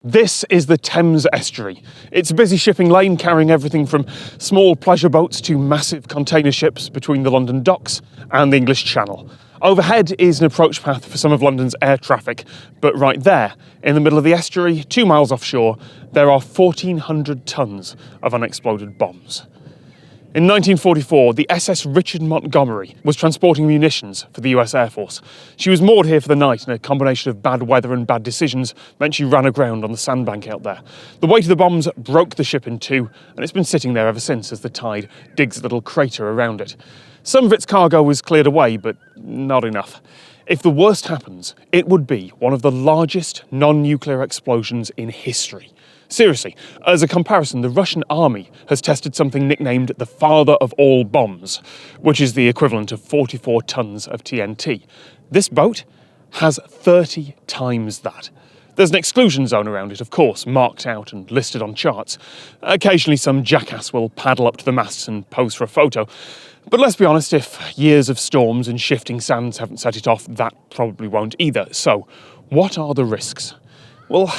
This is the Thames estuary. It's a busy shipping lane carrying everything from small pleasure boats to massive container ships between the London docks and the English Channel. Overhead is an approach path for some of London's air traffic, but right there, in the middle of the estuary, 2 miles offshore, there are 1,400 tons of unexploded bombs. In 1944, the SS Richard Montgomery was transporting munitions for the US Air Force. She was moored here for the night, and a combination of bad weather and bad decisions meant she ran aground on the sandbank out there. The weight of the bombs broke the ship in two, and it's been sitting there ever since as the tide digs a little crater around it. Some of its cargo was cleared away, but not enough. If the worst happens, it would be one of the largest non-nuclear explosions in history. Seriously, as a comparison, the Russian army has tested something nicknamed the father of all bombs, which is the equivalent of 44 tons of TNT. This boat has 30 times that. There's an exclusion zone around it, of course, marked out and listed on charts. Occasionally some jackass will paddle up to the masts and pose for a photo. But let's be honest, if years of storms and shifting sands haven't set it off, that probably won't either. So, what are the risks? Well,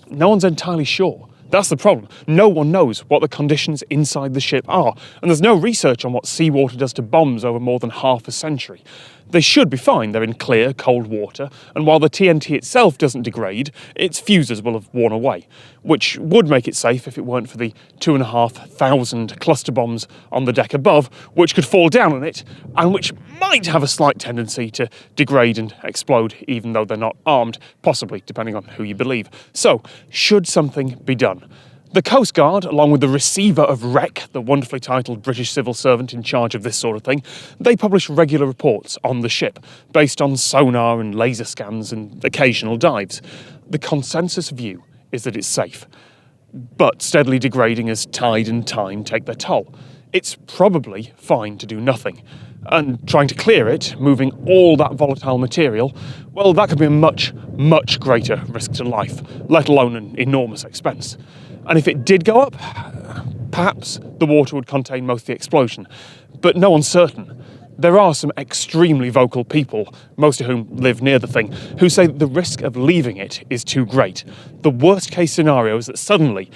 no one's entirely sure. That's the problem. No one knows what the conditions inside the ship are, and there's no research on what seawater does to bombs over more than half a century. They should be fine. They're in clear, cold water, and while the TNT itself doesn't degrade, its fuses will have worn away, which would make it safe if it weren't for the 2,500 cluster bombs on the deck above, which could fall down on it, and which might have a slight tendency to degrade and explode, even though they're not armed, possibly, depending on who you believe. So, should something be done? The Coast Guard, along with the receiver of wreck, the wonderfully titled British civil servant in charge of this sort of thing, they publish regular reports on the ship, based on sonar and laser scans and occasional dives. The consensus view is that it's safe, but steadily degrading as tide and time take their toll. It's probably fine to do nothing. And trying to clear it, moving all that volatile material, well, that could be a much, much greater risk to life, let alone an enormous expense. And if it did go up, perhaps the water would contain most of the explosion, but no one's certain. There are some extremely vocal people, most of whom live near the thing, who say that the risk of leaving it is too great. The worst case scenario is that suddenly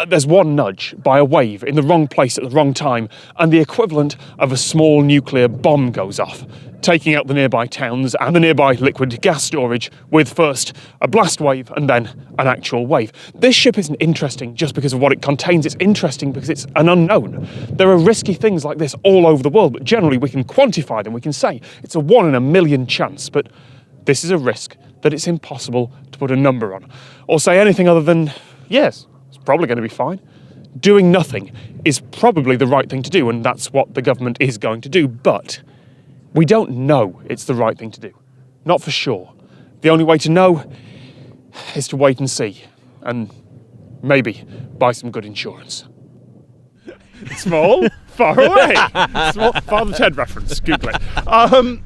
there's one nudge by a wave in the wrong place at the wrong time, and the equivalent of a small nuclear bomb goes off, taking out the nearby towns and the nearby liquid gas storage, with first a blast wave and then an actual wave. This ship isn't interesting just because of what it contains, it's interesting because it's an unknown. There are risky things like this all over the world, but generally we can quantify them. We can say it's a 1 in a million chance, but this is a risk that it's impossible to put a number on, or say anything other than, yes, it's probably going to be fine. Doing nothing is probably the right thing to do, and that's what the government is going to do, but we don't know it's the right thing to do. Not for sure. The only way to know is to wait and see, and maybe buy some good insurance. Small, far away. Small, Father Ted reference, Google it.